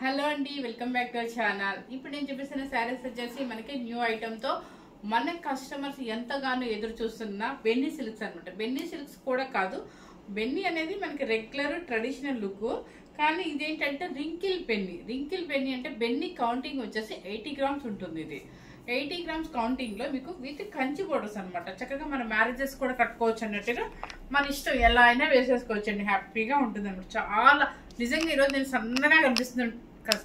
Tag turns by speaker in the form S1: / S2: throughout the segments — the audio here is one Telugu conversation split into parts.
S1: హలో అండి, welcome back to our channel. ఇప్పుడు నేను చూపిస్తున్న శారీస్ వచ్చేసి మనకి న్యూ ఐటమ్తో మన కస్టమర్స్ ఎంతగానో ఎదురు చూస్తున్న బెన్నీ సిల్క్స్ అనమాట. బెన్నీ సిల్క్స్ కూడా కాదు, బెన్నీ అనేది మనకి రెగ్యులర్ ట్రెడిషనల్ లుక్, కానీ ఇదేంటంటే రింకిల్ బెన్నీ. రింకిల్ బెన్నీ అంటే బెన్నీ కౌంటింగ్ వచ్చేసి 80 గ్రామ్స్ ఉంటుంది. ఇది 80 గ్రామ్స్ కౌంటింగ్ లో మీకు విత్ కంచి బోర్డర్స్ అనమాట. చక్కగా మన మ్యారేజెస్ కూడా కట్టుకోవచ్చు అన్నట్టుగా మన ఇష్టం ఎలా అయినా వేసేసుకోవచ్చు అండి. హ్యాపీగా ఉంటుంది అనమాట. చాలా నిజంగా ఈరోజు నేను సన్నగా కనిపిస్తున్నాను,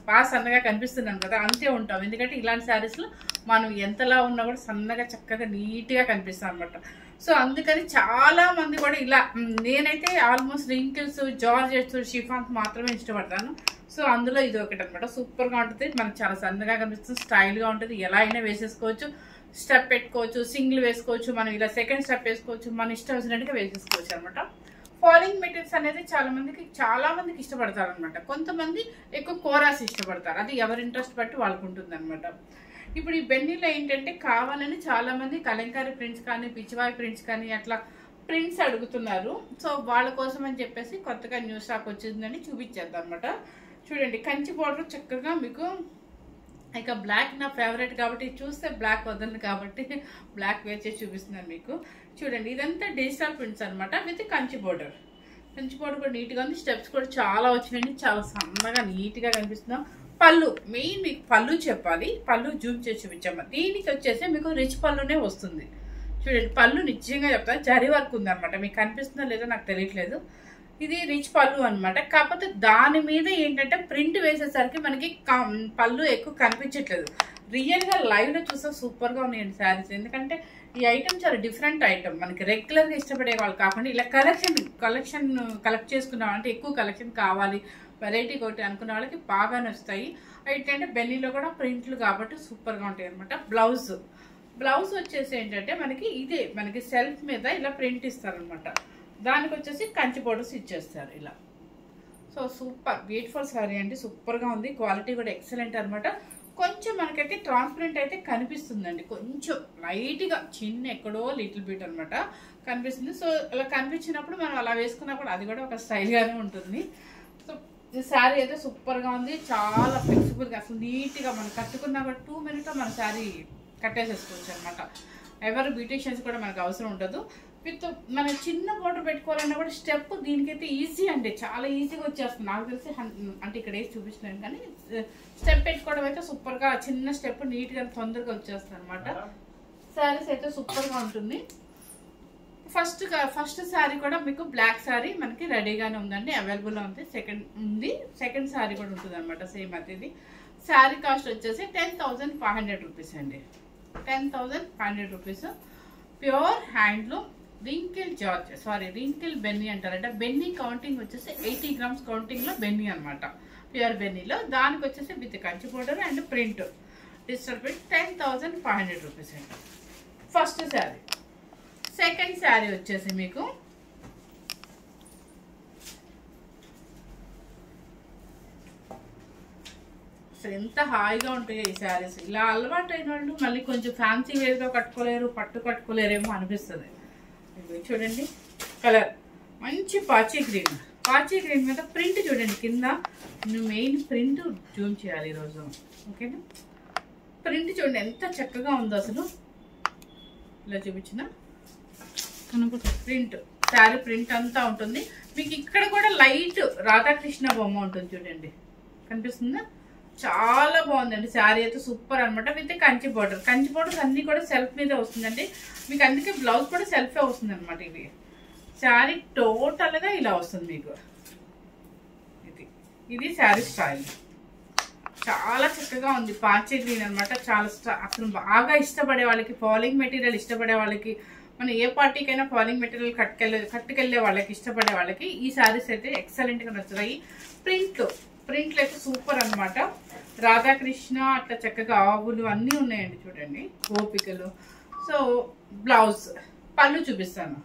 S1: బాగా సన్నగా కనిపిస్తున్నాను కదా, అంతే ఉంటాం. ఎందుకంటే ఇలాంటి శారీస్ లో మనం ఎంతలా ఉన్నా కూడా సన్నగా చక్కగా నీట్ గా కనిపిస్తాం అనమాట. సో అందుకని చాలా మంది కూడా ఇలా, నేనైతే ఆల్మోస్ట్ రింకిల్స్, జార్జెట్స్, షిఫాన్స్ మాత్రమే ఇష్టపడతాను. సో అందులో ఇది ఒకటి అనమాట. సూపర్ గా ఉంటుంది, మనకు చాలా సన్నగా కనిపిస్తుంది, స్టైల్ గా ఉంటుంది, ఎలా అయినా వేసేసుకోవచ్చు. స్టెప్ పెట్టుకోవచ్చు, సింగిల్ వేసుకోవచ్చు, మనం ఇలా సెకండ్ స్టెప్ వేసుకోవచ్చు, మన ఇష్టం వచ్చినట్టుగా వేసేసుకోవచ్చు అనమాట. ఫాలింగ్ మెటీరియల్స్ అనేది చాలా మందికి ఇష్టపడతారు అనమాట. కొంతమంది ఎక్కువ కోరాస్ ఇష్టపడతారు, అది ఎవరి ఇంట్రెస్ట్ బట్టి వాళ్ళకు ఉంటుంది అనమాట. ఇప్పుడు ఈ బెన్నీలో ఏంటంటే కావాలని చాలా మంది కలంకారీ ప్రింట్స్ కానీ, పిచ్చివాయి ప్రింట్స్ కానీ అట్లా ప్రింట్స్ అడుగుతున్నారు. సో వాళ్ళ కోసం అని చెప్పేసి కొత్తగా న్యూ స్టాక్ వచ్చిందని చూపించేద్దాం అనమాట. చూడండి, కంచి బోర్డర్ చక్కగా మీకు, ఇక బ్లాక్ నా ఫేవరెట్ కాబట్టి చూస్తే బ్లాక్ వదలను కాబట్టి బ్లాక్ వేర్ చేసి చూపిస్తున్నాను మీకు. చూడండి, ఇదంతా డిజిటల్ ప్రింట్స్ అనమాట with Kanchi border. Kanchi border కూడా నీట్గా ఉంది, స్టెప్స్ కూడా చాలా వచ్చినాయండి, చాలా సన్నగా నీట్గా కనిపిస్తున్నాం. పళ్ళు మెయిన్ మీకు పళ్ళు చెప్పాలి, పళ్ళు జూమ్ చేసి చూపించాము. దీనికి వచ్చేసి మీకు రిచ్ పళ్ళునే వస్తుంది. చూడండి, పళ్ళు నిజంగా చెప్తా జరీ వర్క్ ఉంది అనమాట. మీకు కనిపిస్తుందో లేదో నాకు తెలియట్లేదు. ఇది రిచ్ పళ్ళు అనమాట. కాకపోతే దాని మీద ఏంటంటే ప్రింట్ వేసేసరికి మనకి పళ్ళు ఎక్కువ కనిపించట్లేదు. రియల్ గా లైవ్ లో చూస్తే సూపర్ గా ఉన్నాయండి శారీస్. ఎందుకంటే ఈ ఐటమ్ చాలా డిఫరెంట్ ఐటమ్, మనకి రెగ్యులర్ గా ఇష్టపడే వాళ్ళు కాకుండా ఇలా కలెక్షన్ కలెక్ట్ చేసుకున్న అంటే ఎక్కువ కలెక్షన్ కావాలి, వెరైటీ ఒకటి అనుకున్న వాళ్ళకి బాగా నచ్చుతాయి. ఏంటంటే బెన్నీలో కూడా ప్రింట్లు కాబట్టి సూపర్ గా ఉంటాయి అనమాట. బ్లౌజ్ వచ్చేసి ఏంటంటే మనకి ఇదే, మనకి సెల్ఫ్ మీద ఇలా ప్రింట్ ఇస్తారనమాట. దానికి వచ్చేసి కంచి బోర్డర్స్ ఇచ్చేస్తారు ఇలా. సో సూపర్ బ్యూటిఫుల్ శారీ అండి, సూపర్గా ఉంది, క్వాలిటీ కూడా ఎక్సలెంట్ అనమాట. కొంచెం మనకైతే ట్రాన్స్పరెంట్ అయితే కనిపిస్తుందండి, కొంచెం లైట్గా చిన్న ఎక్కడో లిటిల్ బిట్ అనమాట కనిపిస్తుంది. సో అలా కనిపించినప్పుడు మనం అలా వేసుకున్నప్పుడు అది కూడా ఒక స్టైల్గానే ఉంటుంది. సో ఈ శారీ అయితే సూపర్గా ఉంది, చాలా ఫ్లెక్సిబుల్గా, అసలు నీట్గా మనం కట్టుకున్నా కూడా 2 minutes మన శారీ కట్టేసేసుకోవచ్చు అనమాట. ఎవరు బ్యూటీషియన్స్ కూడా మనకు అవసరం ఉండదు. విత్ మన చిన్న బోర్డర్ పెట్టుకోవాలన్నా కూడా స్టెప్ దీనికైతే ఈజీ అండి, చాలా ఈజీగా వచ్చేస్తుంది. నాకు తెలిసి అంటే ఇక్కడ వేసి చూపించలేను, కానీ స్టెప్ పెట్టుకోవడం అయితే సూపర్గా, చిన్న స్టెప్ నీట్గా తొందరగా వచ్చేస్తుంది అనమాట. శారీస్ అయితే సూపర్గా ఉంటుంది. ఫస్ట్ శారీ కూడా మీకు బ్లాక్ శారీ మనకి రెడీగానే ఉందండి, అవైలబుల్ ఉంది. సెకండ్ శారీ కూడా ఉంటుంది అనమాట, సేమ్ అది. ఇది శారీ కాస్ట్ వచ్చేసి 10,500 రూపీస్ అండి. 10,500 రూపీస్. ప్యూర్ హ్యాండ్లూమ్ రింకిల్ బెన్నీ అంటారంట. బెన్నీ కౌంటింగ్ వచ్చేసి 80 గ్రామ్స్ కౌంటింగ్ లో బెన్నీ అనమాట, ప్యూర్ బెన్నీలో. దానికి వచ్చేసి with Kanchi border and print, digital print 10,500 rupees అండి ఫస్ట్ శారీ. సెకండ్ శారీ వచ్చేసి మీకు ఎంత హాయిగా ఉంటాయో ఈ శారీస్. ఇలా అలవాటు అయిన వాళ్ళు మళ్ళీ కొంచెం ఫ్యాన్సీ వేర్గా కట్టుకోలేరు, కట్టుకోలేరేమో అనిపిస్తుంది. చూడండి, కలర్ మంచి పాచీ గ్రీన్ మీద ప్రింట్ చూడండి కింద. మెయిన్ ప్రింట్ జూమ్ చేయాలి ఈరోజు, ఓకేనా? ప్రింట్ చూడండి ఎంత చక్కగా ఉందో అసలు. ఇలా చూపించిన ప్రింట్, శారీ ప్రింట్ అంతా ఉంటుంది మీకు. ఇక్కడ కూడా లైట్ రాధాకృష్ణ బొమ్మ ఉంటుంది చూడండి, కనిపిస్తుందా? చాలా బాగుందండి శారీ అయితే, సూపర్ అనమాట. విత్ కంచి బోర్డర్స్ అన్ని కూడా సెల్ఫ్ మీద వస్తుందండి మీకు. అందుకే బ్లౌజ్ కూడా సెల్ఫే వస్తుంది అనమాట. ఇది శారీ టోటల్ గా ఇలా వస్తుంది మీకు. ఇది శారీ స్టైల్, చాలా చక్కగా ఉంది. పాచీ గ్రీన్ అనమాట. చాలా అసలు బాగా ఇష్టపడే వాళ్ళకి, ఫాలింగ్ మెటీరియల్ ఇష్టపడే వాళ్ళకి, మనం ఏ పార్టీకైనా ఫాలింగ్ మెటీరియల్ కట్టుకెళ్లే వాళ్ళకి, ఇష్టపడే వాళ్ళకి ఈ శారీస్ అయితే ఎక్సలెంట్ గా నచ్చుతాయి. ప్రింట్లు అయితే సూపర్ అనమాట. రాధాకృష్ణ అట్లా చక్కగా ఆవులు అన్నీ ఉన్నాయండి చూడండి, గోపికలు. సో పళ్ళు చూపిస్తాను.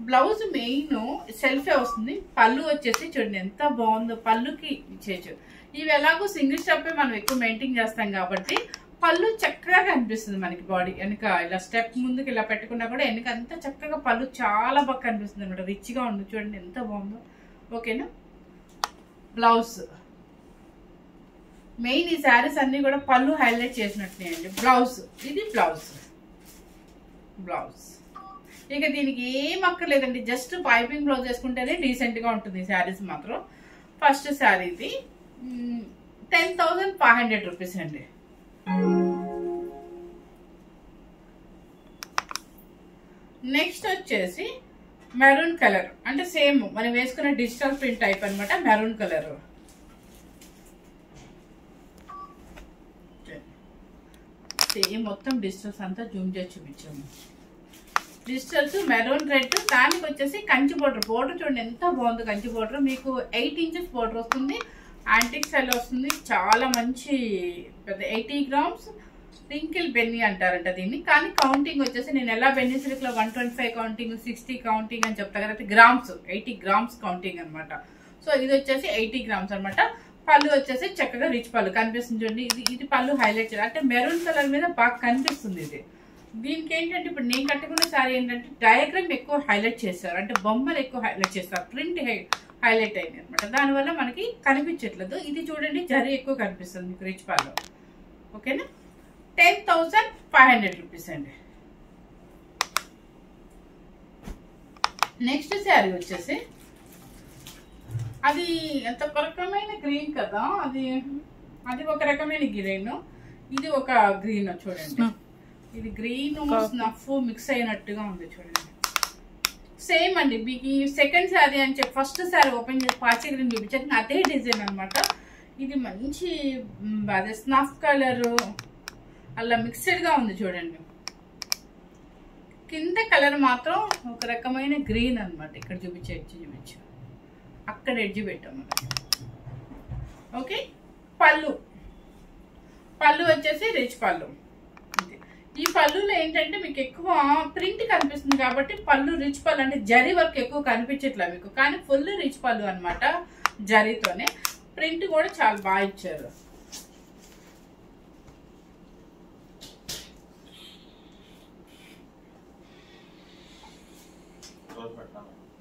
S1: బ్లౌజ్ మెయిన్ సెల్ఫే వస్తుంది, పళ్ళు వచ్చేసి చూడండి ఎంత బాగుందో. పళ్ళుకి ఇచ్చేయచ్చు. ఇవి ఎలాగో సింగిల్ స్టెప్ మనం ఎక్కువ మెయింటైన్ చేస్తాం కాబట్టి పళ్ళు చక్కగా కనిపిస్తుంది మనకి. బాడీ వెనక ఇలా స్టెప్ ముందుకు ఇలా పెట్టుకున్నా కూడా వెనక అంతా చక్కగా పళ్ళు చాలా బాగా కనిపిస్తుంది అనమాట. రిచ్గా ఉంది చూడండి ఎంత బాగుందో, ఓకేనా? బ్లౌజ్ మెయిన్ ఈ శారీస్ అన్ని కూడా పళ్ళు హైలైట్ చేసినట్టున్నాయండి. బ్లౌజ్, ఇది బ్లౌజ్. ఇక దీనికి ఏం అక్కర్లేదండి, జస్ట్ పైపింగ్ బ్లౌజ్ వేసుకుంటేనే డీసెంట్ గా ఉంటుంది ఈ శారీస్ మాత్రం. ఫస్ట్ శారీ ఇది 10,500 రూపీస్ అండి. నెక్స్ట్ వచ్చేసి మెరూన్ కలర్, అంటే సేమ్ మనం వేసుకున్న డిజిటల్ ప్రింట్ టైప్ అనమాట. మెరూన్ కలర్ సేమ్ మొత్తం డిజిటల్స్ అంతా జూమ్ చేసి చూపించాము. డిజిటల్స్ మెరూన్ రెడ్, దానికి వచ్చేసి కంచి బోర్డర్. బోర్డర్ చూడండి ఎంత బాగుంది, కంచి బోర్డర్. మీకు 8 ఇంచెస్ బోర్డర్ వస్తుంది, యాంటిక్ స్టైల్ వస్తుంది. చాలా మంచి పెద్ద 80 గ్రామ్స్ రింకిల్ బెన్నీ అంటారంట దీన్ని. కానీ కౌంటింగ్ వచ్చేసి నేను ఎలా బెన్నీ సిల్క్ లో 125 కౌంటింగ్, 60 కౌంటింగ్ అని చెప్తా కదా, గ్రామ్స్ 80 గ్రామ్స్ కౌంటింగ్ అనమాట. సో ఇది వచ్చేసి 80 గ్రామ్స్ అనమాట. పళ్ళు వచ్చేసి చక్కగా రిచ్ పళ్ళు కనిపిస్తుంది చూడండి. ఇది పళ్ళు హైలైట్ చేయాలి, అంటే మెరూన్ కలర్ మీద బాగా కనిపిస్తుంది ఇది. దీనికి ఏంటంటే ఇప్పుడు నేను కట్టుకున్న శారీ ఏంటంటే డయాగ్రామ్ ఎక్కువ హైలైట్ చేస్తారు, అంటే బొమ్మలు ఎక్కువ హైలైట్ చేస్తారు, ప్రింట్ హైలైట్ అయింది అనమాట. దానివల్ల మనకి కనిపించట్లేదు. ఇది చూడండి జరీ ఎక్కువ కనిపిస్తుంది మీకు రిచ్ పళ్ళు. ఓకేనా, 10,500 రూపీస్ అండి. నెక్స్ట్ శారీ వచ్చేసి అది ఎంత రకమైన గ్రీన్ కదా, అది ఒక రకమైన గ్రీన్, ఇది ఒక గ్రీన్ చూడండి. ఇది గ్రీన్ స్నఫ్ మిక్స్ అయినట్టుగా ఉంది చూడండి. సేమ్ అండి మీకు సెకండ్ శారీ అని చెప్పి ఫస్ట్ శారీ ఓపెన్ చేసి పాచి గ్రీన్ చూపించాను, అదే డిజైన్ అనమాట. ఇది మంచి అదే స్నఫ్ కలరు అలా మిక్స్డ్ గా ఉంది చూడండి. కింద కలర్ మాత్రం ఒక రకమైన గ్రీన్ అనమాట. ఇక్కడ చూపించే ఎడ్జ్ చూపించు, అక్కడ ఎడ్జ్ పెట్టాము. ఓకే, పళ్ళు వచ్చేసి రిచ్ పళ్ళు. ఈ పళ్ళులో ఏంటంటే మీకు ఎక్కువ ప్రింట్ కనిపిస్తుంది కాబట్టి పళ్ళు రిచ్ పళ్ళు, అంటే జరీ వర్క్ ఎక్కువ కనిపించట్లే మీకు, కానీ ఫుల్ రిచ్ పళ్ళు అనమాట. జరీతోనే ప్రింట్ కూడా చాలా బాగా ఇచ్చారు.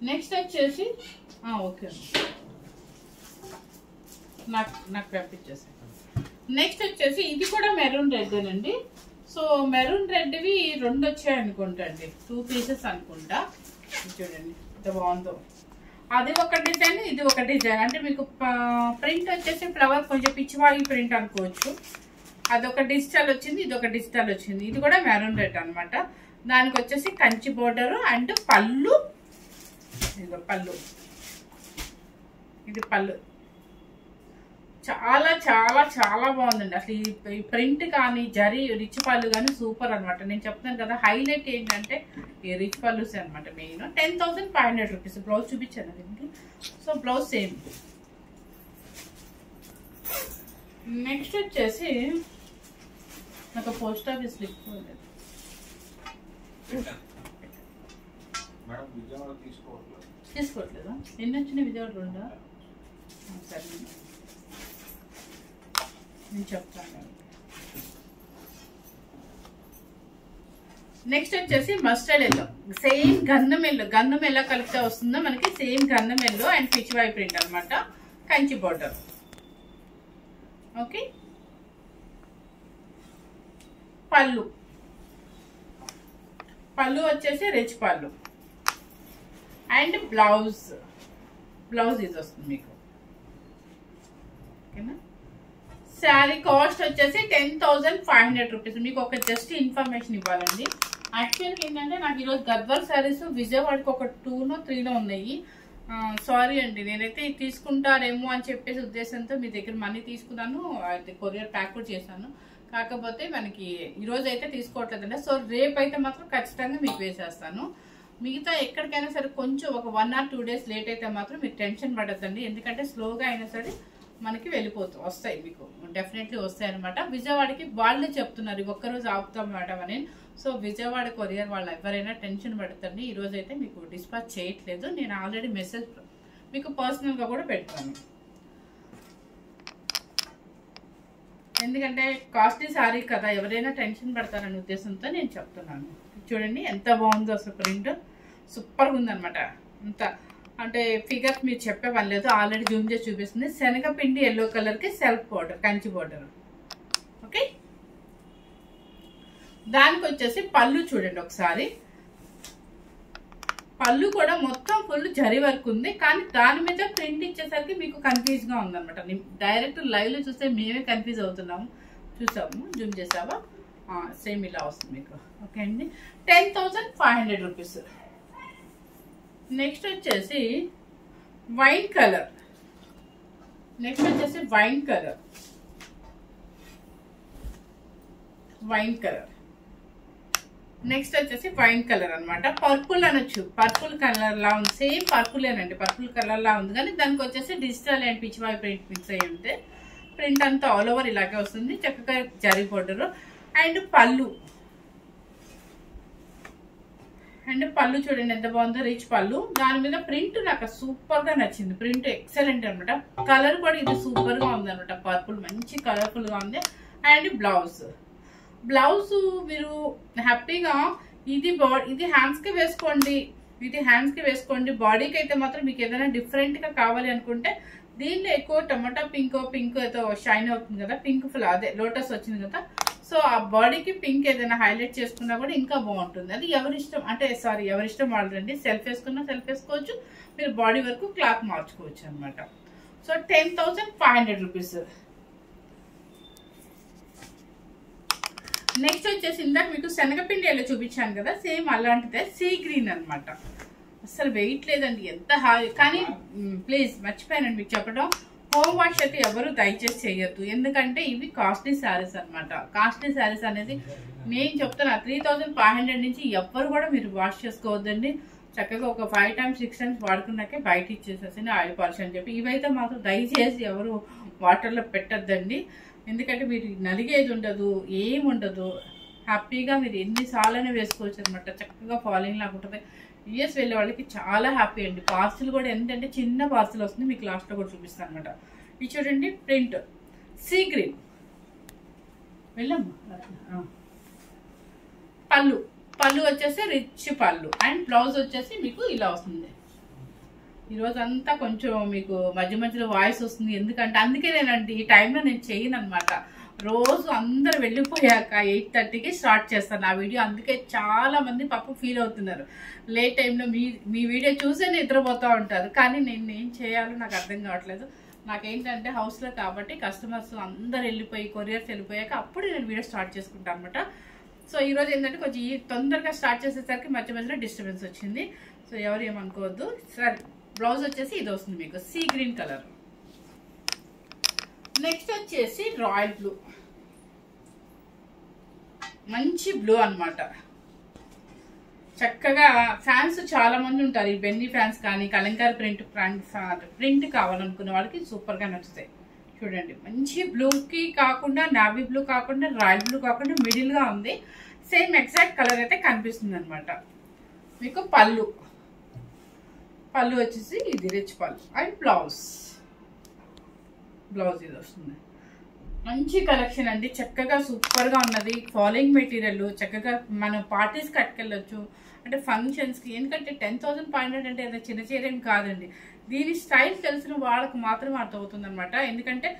S1: నెక్స్ట్ వచ్చేసి ఓకే నాకు పంపించేసాను. నెక్స్ట్ వచ్చేసి ఇది కూడా మెరూన్ రెడ్ అండి. సో మెరూన్ రెడ్వి 2 వచ్చాయి అనుకుంటా అండి, 2 పీసెస్ అనుకుంటా. చూడండి ఎంత బాగుందో. అది ఒక డిజైన్, ఇది ఒక డిజైన్. అంటే మీకు ప్రింట్ వచ్చేసి ఫ్లవర్ కొంచెం పిచ్చివాగి ప్రింట్ అనుకోవచ్చు. అదొక డిజిటల్ వచ్చింది, ఇది ఒక డిజిటల్ వచ్చింది. ఇది కూడా మెరూన్ రెడ్ అనమాట. దానికి వచ్చేసి కంచి బోర్డర్ అండ్ పళ్ళు. ఇది పళ్ళు, ఇది పళ్ళు. చాలా చాలా చాలా బాగుందండి అసలు. ఈ ప్రింట్ కానీ జరీ రిచ్ పళ్ళు కానీ సూపర్ అనమాట. నేను చెప్తాను కదా, హైలైట్ ఏంటంటే ఈ రిచ్ పళ్ళుస్ అనమాట మెయిన్. 10,500 రూపీస్. బ్లౌజ్ చూపించాను దీనికి. So blouse same. నెక్స్ట్ వచ్చేసి నాకు పోస్ట్ ఆఫీస్ స్లిప్ తీసుకోవట్లేదా? ఎన్ని వచ్చినాయి విజయవాడ? 2. సరే నేను చెప్తాను. నెక్స్ట్ వచ్చేసి మస్టర్డ్ ఎల్లో, సేమ్ గంధం ఎల్లో కలిపితే వస్తుందో మనకి. సేమ్ గంధం ఎల్లో అండ్ పిచ్చివాయి ప్రింట్ అనమాట, కంచి బోర్డర్. ఓకే, పళ్ళు వచ్చేసి రిచ్ పళ్ళు అండ్ బ్లౌజ్ ఇది వస్తుంది మీకు. ఓకేనా, శారీ కాస్ట్ వచ్చేసి 10,500 రూపీస్. మీకు ఒక జస్ట్ ఇన్ఫర్మేషన్ ఇవ్వాలండి. యాక్చువల్గా ఏంటంటే నాకు ఈరోజు గద్వాల్ శారీస్ విజయవాడకి ఒక 2నో 3నో ఉన్నాయి. సారీ అండి, నేనైతే తీసుకుంటారేమో అని చెప్పేసి ఉద్దేశంతో మీ దగ్గర మనీ తీసుకున్నాను, అయితే కొరియర్ ప్యాక్ కూడా చేశాను. కాకపోతే మనకి ఈరోజు అయితే తీసుకోవట్లేదండి. సో రేపు అయితే మాత్రం ఖచ్చితంగా మీకు వేసేస్తాను. మిగతా ఎక్కడికైనా సరే కొంచెం ఒక 1 or 2 days లేట్ అయితే మాత్రం మీరు టెన్షన్ పడద్దండి. ఎందుకంటే స్లోగా అయినా సరే మనకి వస్తాయి, మీకు డెఫినెట్లీ వస్తాయి అనమాట. విజయవాడకి వాళ్ళే చెప్తున్నారు ఒక్కరోజు ఆపుతాం మేడం అని. సో విజయవాడ కొరియర్ వాళ్ళు ఎవరైనా టెన్షన్ పడతండి. ఈరోజు అయితే మీకు డిస్పాచ్ చేయట్లేదు. నేను ఆల్రెడీ మెసేజ్ మీకు పర్సనల్గా కూడా పెడతాను. ఎందుకంటే కాస్ట్లీ శారీ కదా, ఎవరైనా టెన్షన్ పడతారనే ఉద్దేశంతో నేను చెప్తున్నాను. చూడండి ఎంత బాగుందో అసలు, ప్రింట్ సూపర్గా ఉందనమాట. అంత అంటే ఫిగర్స్ మీరు చెప్పే పని లేదు, ఆల్రెడీ జూమ్ చేసి చూపిస్తుంది. శనగపిండి ఎల్లో కలర్కి self border, Kanchi border. Okay, దానికి వచ్చేసి పళ్ళు చూడండి ఒకసారి. పళ్ళు కూడా మొత్తం ఫుల్ జరీ వర్క్ ఉంది, కానీ దాని మీద ప్రింట్ ఇచ్చేసరికి మీకు కన్ఫ్యూజ్గా ఉందన్నమాట. డైరెక్ట్ లైవ్లో చూస్తే మేమే కన్ఫ్యూజ్ అవుతున్నాము. చూసాము, జూమ్ చేసావా? సేమ్ ఇలా వస్తుంది మీకు. ఓకే అండి, 10,500 రూపీస్. నెక్స్ట్ వచ్చేసి వైన్ కలర్. నెక్స్ట్ వచ్చేసి వైన్ కలర్. నెక్స్ట్ వచ్చేసి వైన్ కలర్ అనమాట. పర్పుల్ అనొచ్చు, పర్పుల్ కలర్ లా ఉంది. సేమ్ పర్పులేనండి, పర్పుల్ కలర్ లా ఉంది, కానీ దానికి వచ్చేసి డిజిటల్ అండ్ పిచ్చివాయి ప్రింట్ మిక్స్ అయ్యి ఉంటే ప్రింట్ అంతా ఆల్ ఓవర్ ఇలాగే వస్తుంది. చక్కగా జరీ బోర్డర్. అండ్ పళ్ళు చూడండి ఎంత బాగుందో, రిచ్ పళ్ళు. దాని మీద ప్రింట్ నాకు సూపర్ గా నచ్చింది. ప్రింట్ ఎక్సలెంట్ అనమాట. కలర్ కూడా ఇది సూపర్ గా ఉంది అనమాట. పర్పుల్ మంచి కలర్ఫుల్ గా ఉంది. అండ్ బ్లౌజ్ మీరు హ్యాపీగా ఇది హ్యాండ్స్ కి వేసుకోండి. బాడీకి అయితే మాత్రం మీకు ఏదైనా డిఫరెంట్ గా కావాలి అనుకుంటే దీనిలో ఎక్కువ టమాటా పింక్ అయితే షైన్ అవుతుంది కదా, పింక్ అదే లోటస్ వచ్చింది కదా. సో ఆ బాడీకి పింక్ ఏదైనా హైలైట్ చేసుకున్నా కూడా ఇంకా బాగుంటుంది. అది ఎవరిష్టం, ఎవరిష్టం వాళ్ళండి. సెల్ఫ్ వేసుకున్నా సెల్ఫ్ వేసుకోవచ్చు, మీరు బాడీ వరకు క్లాత్ మార్చుకోవచ్చు అనమాట. So 10,500 rupees. నెక్స్ట్ వచ్చేసి ఇందాక మీకు శనగపిండి ఎలా చూపించాను కదా, సేమ్ అలాంటిదే సీ గ్రీన్ అనమాట. అసలు వెయిట్ లేదండి, ఎంత కానీ ప్లీజ్ మర్చిపోయానండి మీకు చెప్పడం, హోమ్ వాష్ అయితే ఎవరు దయచేసి చేయొద్దు. ఎందుకంటే ఇవి కాస్ట్లీ శారీస్ అనమాట. కాస్ట్లీ శారీస్ అనేది నేను చెప్తాను, 3,500 నుంచి ఎవ్వరు కూడా మీరు వాష్ చేసుకోవద్దండి. చక్కగా ఒక 5 times 6 times వాడుకున్నాకే బయట ఇచ్చేసేసి ఆయిల్ పాలిష్ అని చెప్పి ఇవైతే మాత్రం దయచేసి ఎవరు వాటర్లో పెట్టద్దండి. ఎందుకంటే మీరు నలిగేది ఉండదు, ఏముండదు. హ్యాపీగా మీరు ఎన్నిసార్లనే వేసుకోవచ్చు అనమాట. చక్కగా ఫాలింగ్ లాగా ఉంటుంది. యూఎస్ వెళ్ళే వాళ్ళకి చాలా హ్యాపీ అండి. పార్సిల్ కూడా ఏంటంటే చిన్న పార్సిల్ వస్తుంది, మీకు లాస్ట్లో కూడా చూపిస్తాను అనమాట. ఇది చూడండి, ప్రింట్ సీ గ్రీన్. వెళ్ళమ్మా. పళ్ళు వచ్చేసి రిచ్ పళ్ళు. అండ్ బ్లౌజ్ వచ్చేసి మీకు ఇలా వస్తుంది. ఈరోజు అంతా కొంచెం మీకు మధ్యలో వాయిస్ వస్తుంది, ఎందుకంటే అందుకే నేనండి ఈ టైంలో నేను చేయను అనమాట. రోజు అందరు వెళ్ళిపోయాక 8:30కి స్టార్ట్ చేస్తాను ఆ వీడియో. అందుకే చాలా మంది పాపం ఫీల్ అవుతున్నారు. లేట్ టైంలో మీ వీడియో చూసే నిద్రపోతూ ఉంటారు, కానీ నేను ఏం చేయాలో నాకు అర్థం కావట్లేదు. నాకేంటంటే హౌస్లో కాబట్టి కస్టమర్స్ అందరు వెళ్ళిపోయి కొరియర్స్ వెళ్ళిపోయాక అప్పుడు నేను వీడియో స్టార్ట్ చేసుకుంటాను అనమాట. సో ఈరోజు ఏంటంటే కొంచెం తొందరగా స్టార్ట్ చేసేసరికి మధ్యలో డిస్టర్బెన్స్ వచ్చింది. సో ఎవరు ఏమనుకోవద్దు. సరే, బ్లౌజ్ వచ్చేసి ఇది వస్తుంది మీకు సీ గ్రీన్ కలర్. నెక్స్ట్ వచ్చేసి రాయల్ బ్లూ, మంచి బ్లూ అనమాట. చక్కగా ఫ్యాన్స్ చాలా మంది ఉంటారు, ఈ బెన్నీ ఫ్యాన్స్ కానీ కలంకారీ ప్రింట్ కావాలనుకున్న వాళ్ళకి సూపర్ గా నచ్చుతాయి. చూడండి, మంచి బ్లూకి కాకుండా, నావీ బ్లూ కాకుండా, రాయల్ బ్లూ కాకుండా మిడిల్ గా ఉంది. సేమ్ ఎగ్జాక్ట్ కలర్ అయితే కనిపిస్తుంది అనమాట. మీకు పళ్ళు వచ్చేసి ఇది రిచ్ పళ్ళు. అండ్ బ్లౌజ్ ఇది వస్తుంది. మంచి కలెక్షన్ అండి, చక్కగా సూపర్ గా ఉన్నది. ఫాలింగ్ మెటీరియల్ చక్కగా మనం పార్టీస్ కట్టుకెళ్ళొచ్చు, అంటే ఫంక్షన్స్ కి. ఎందుకంటే 10,500 అంటే ఏదో చిన్న చీరేం కాదండి. దీని స్టైల్ తెలిసిన వాళ్ళకి మాత్రమే అర్థమవుతుంది అనమాట. ఎందుకంటే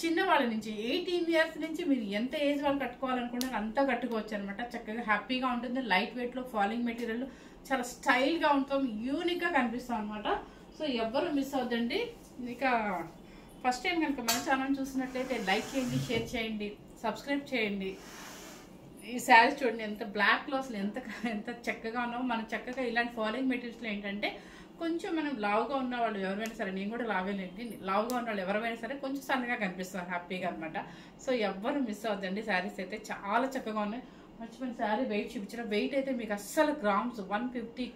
S1: చిన్న వాళ్ళ నుంచి 18 years నుంచి మీరు ఎంత ఏజ్ వాళ్ళు కట్టుకోవాలనుకుంటారో అంతా కట్టుకోవచ్చు అనమాట. చక్కగా హ్యాపీగా ఉంటుంది. లైట్ వెయిట్ లో ఫాలింగ్ మెటీరియల్ చాలా స్టైల్ గా ఉంటాం, యూనిక్ గా కనిపిస్తాం అనమాట. సో ఎవ్వరు మిస్ అవ్వద్దండి. ఇక ఫస్ట్ టైం కనుక మన ఛానల్ చూసినట్లయితే లైక్ చేయండి, షేర్ చేయండి, సబ్స్క్రైబ్ చేయండి. ఈ శారీస్ చూడండి ఎంత బ్లాక్లో అసలు ఎంత చక్కగా ఉన్నామో. మనం చక్కగా ఇలాంటి ఫాలింగ్ మెటీరియల్స్లో ఏంటంటే కొంచెం మనం లావుగా ఉన్న వాళ్ళు ఎవరైనా సరే, నేను కూడా లావేలేండి, లావుగా ఉన్న వాళ్ళు ఎవరైనా సరే కొంచెం సన్నగా కనిపిస్తారు హ్యాపీగా అనమాట. సో ఎవ్వరు మిస్ అవ్వద్దండి. శారీస్ అయితే చాలా చక్కగా ఉన్నాయి. మర్చిపోయిన శారీ వెయిట్ చూపించిన వెయిట్ అయితే మీకు అస్సలు గ్రామ్స్ 150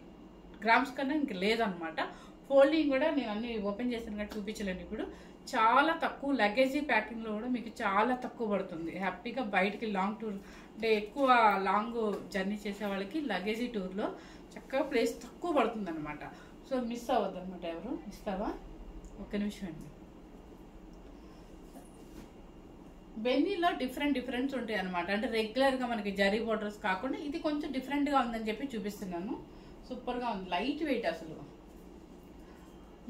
S1: grams కన్నా ఇంక లేదనమాట. ఫోల్డింగ్ కూడా నేను అన్ని ఓపెన్ చేసిన కానీ చూపించలేను. ఇప్పుడు చాలా తక్కువ లగేజీ ప్యాకింగ్లో కూడా మీకు చాలా తక్కువ పడుతుంది. హ్యాపీగా బయటికి లాంగ్ టూర్ అంటే ఎక్కువ లాంగ్ జర్నీ చేసే వాళ్ళకి లగేజీ టూర్లో చక్కగా ప్లేస్ తక్కువ పడుతుంది అనమాట. సో మిస్ అవ్వద్దు అనమాట. ఎవరు ఇస్తావా? ఒక్క నిమిషం అండి. బెన్నీలో డిఫరెంట్స్ ఉంటాయి అనమాట. అంటే రెగ్యులర్గా మనకి జరీ బోర్డర్స్ కాకుండా ఇది కొంచెం డిఫరెంట్గా ఉందని చెప్పి చూపిస్తున్నాను. సూపర్గా ఉంది, లైట్ వెయిట్ అసలు.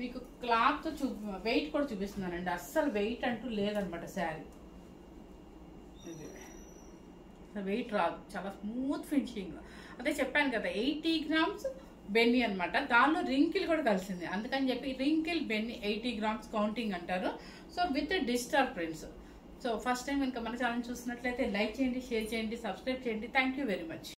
S1: మీకు క్లాత్ వెయిట్ కూడా చూపిస్తున్నానండి. అస్సలు వెయిట్ అంటూ లేదనమాట శారీ. వెయిట్ రాదు, చాలా స్మూత్ ఫినిషింగ్. అదే చెప్పాను కదా 80 grams బెన్నీ అనమాట. దానిలో రింకిల్ కూడా కలిసింది, అందుకని చెప్పి రింకిల్ బెన్నీ 80 grams కౌంటింగ్ అంటారు. So with digital prints. So first time కనుక మన ఛానల్ చూసినట్లయితే లైక్ చేయండి, షేర్ చేయండి, సబ్స్క్రైబ్ చేయండి. Thank you very much.